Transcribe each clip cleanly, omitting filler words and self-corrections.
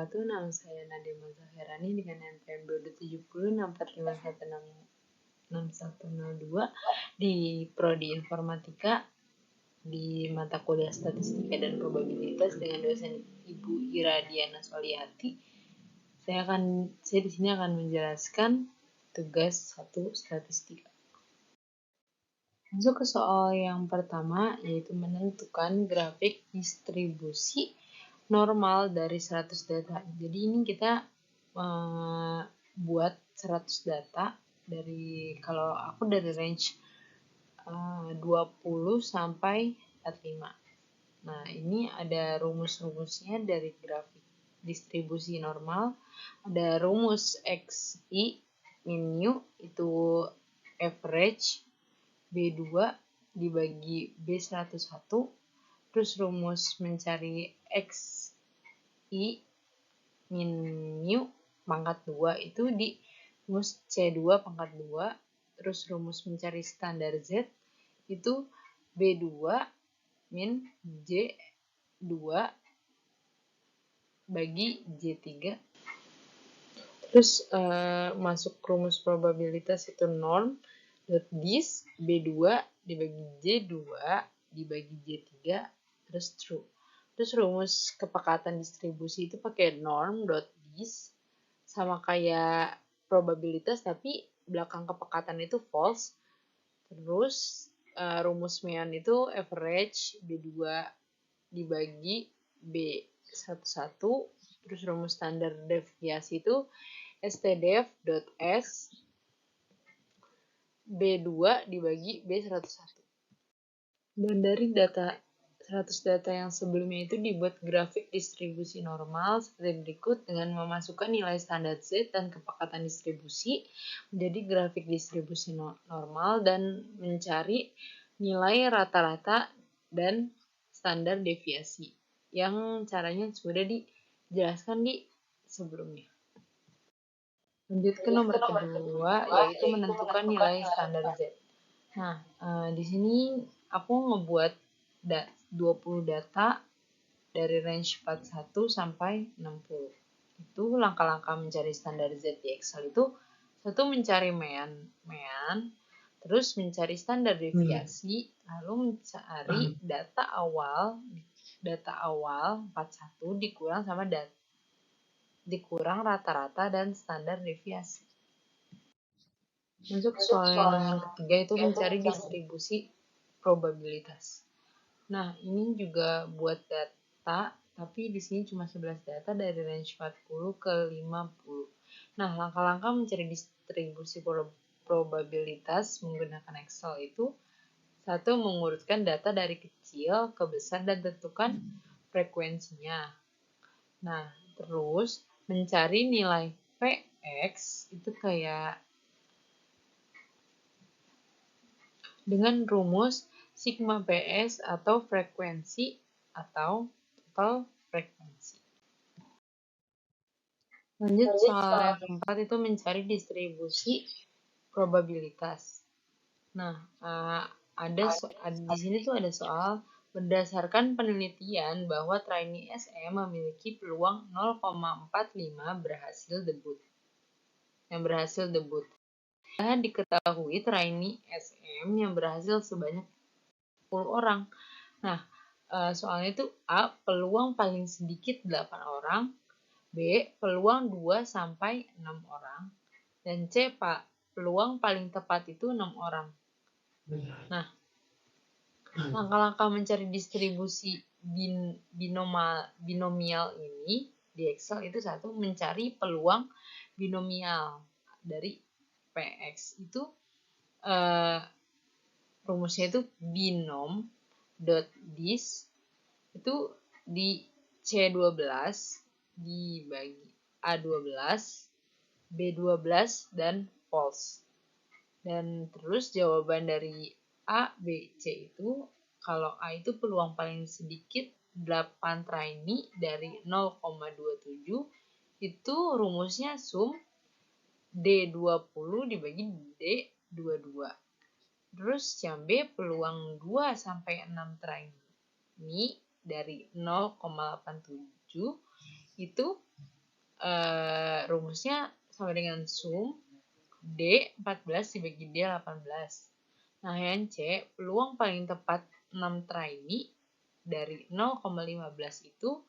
wabarakatuh. Nama saya Nadia Mazaherani dengan NPM 227064516102 di Prodi Informatika di mata kuliah Statistika dan Probabilitas dengan dosen Ibu Ira Diana Soliati. Saya di sini akan menjelaskan tugas 1 statistika. Masuk ke soal yang pertama, yaitu menentukan grafik distribusi normal dari 100 data. Jadi ini kita buat 100 data kalau aku dari range 20 sampai 45. Nah, ini ada rumus-rumusnya dari grafik distribusi normal. Ada rumus XI min mu itu average B2 dibagi B101. Terus rumus mencari XI min mu pangkat 2 itu di rumus C2 pangkat 2. Terus rumus mencari standar Z itu B2 min J2 bagi J3. Terus masuk rumus probabilitas itu norm .dis B2 dibagi J2 dibagi J3 terus true. Terus rumus kepekatan distribusi itu pakai norm .dis sama kayak probabilitas tapi belakang kepekatan itu false. Terus rumus Mean itu average B2 dibagi B11. Terus rumus standar deviasi itu stdef.s B2 dibagi B101. Dan dari 100 data yang sebelumnya itu dibuat grafik distribusi normal seperti berikut dengan memasukkan nilai standar Z dan kepekatan distribusi menjadi grafik distribusi normal dan mencari nilai rata-rata dan standar deviasi yang caranya sudah dijelaskan di sebelumnya. Lanjut ke nomor kedua, yaitu menentukan nilai standar Z. Nah, di sini aku ngebuat 20 data dari range 41 sampai 60. Itu langkah-langkah mencari standar Z di Excel itu satu mencari mean, terus mencari standar deviasi, lalu mencari data awal 41 dikurang rata-rata dan standar deviasi. Masuk soal yang ketiga itu mencari distribusi probabilitas. Nah, ini juga buat data, tapi di sini cuma 11 data dari range 40 ke 50. Nah, langkah-langkah mencari distribusi probabilitas menggunakan Excel itu satu, mengurutkan data dari kecil ke besar dan tentukan frekuensinya. Nah, terus mencari nilai Px itu kayak dengan rumus sigma PS atau frekuensi atau total frekuensi. Lanjut soal yang keempat itu mencari distribusi probabilitas. Nah, di sini tuh ada soal berdasarkan penelitian bahwa trainee SM memiliki peluang 0,45 berhasil debut. Diketahui trainee SM yang berhasil sebanyak 10 orang. Nah, soalnya itu A, peluang paling sedikit 8 orang, B, peluang 2 sampai 6 orang, dan C, peluang paling tepat itu 6 orang. Nah, langkah-langkah mencari distribusi binomial ini di Excel itu satu, mencari peluang binomial dari Px itu rumusnya itu binom.dis itu di C12 dibagi A12 B12 dan false. Dan terus jawaban dari A, B, C itu kalau A itu peluang paling sedikit 8 trainee dari 0,27 itu rumusnya sum D20 dibagi D22. Terus yang B peluang 2 sampai 6 trainee dari 0,87 itu rumusnya sama dengan sum D 14 dibagi D 18. Nah, yang C, peluang paling tepat 6 try ini dari 0,15 itu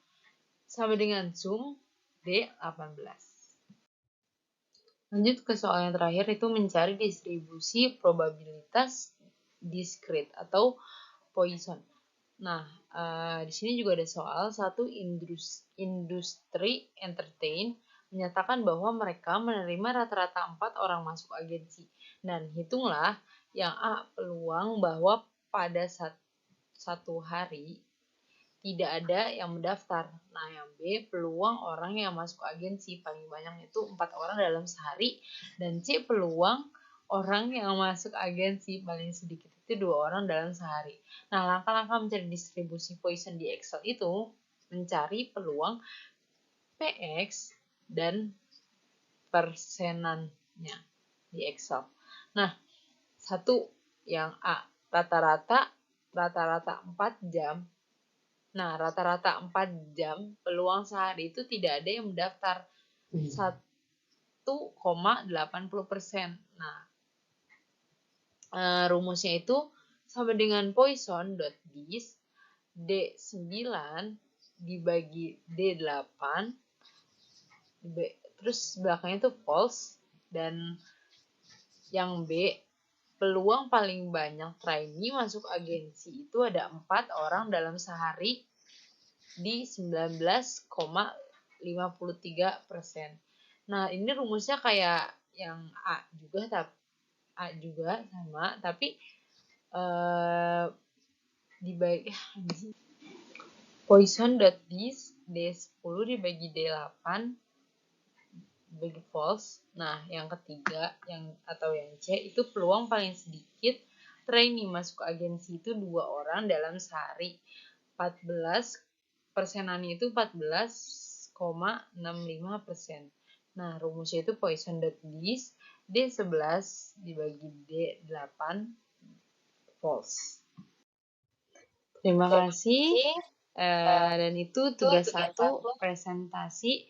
sama dengan sum D 18. Lanjut ke soal yang terakhir, itu mencari distribusi probabilitas diskrit atau Poisson. Nah, di sini juga ada soal, satu industri entertain menyatakan bahwa mereka menerima rata-rata 4 orang masuk agensi. Dan hitunglah yang A, peluang bahwa pada satu hari tidak ada yang mendaftar. Nah, yang B, peluang orang yang masuk agensi paling banyak itu 4 orang dalam sehari. Dan C, peluang orang yang masuk agensi paling sedikit itu 2 orang dalam sehari. Nah, langkah-langkah mencari distribusi Poisson di Excel itu mencari peluang PX dan persenannya di Excel. Nah, satu yang A, rata-rata 4 jam. Nah, rata-rata 4 jam, peluang sehari itu tidak ada yang mendaftar. 1,80%. Nah, rumusnya itu sama dengan Poisson.dis D9 dibagi D8, terus belakangnya itu false, dan yang B, peluang paling banyak trainee masuk agensi itu ada 4 orang dalam sehari di 19,53%. Nah, ini rumusnya kayak yang A juga sama, tapi dibagi Poisson.dis D10 dibagi D8 dibagi false. Nah, yang ketiga yang C itu peluang paling sedikit trainee masuk agensi itu 2 orang dalam sehari. 14 persenannya itu 14,65%. Nah, rumusnya itu Poisson.dis D11 dibagi D8 false. Terima kasih. Dan itu tugas 1 presentasi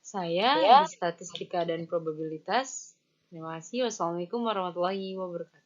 saya di statistika dan probabilitas. Terima kasih. Wassalamualaikum warahmatullahi wabarakatuh.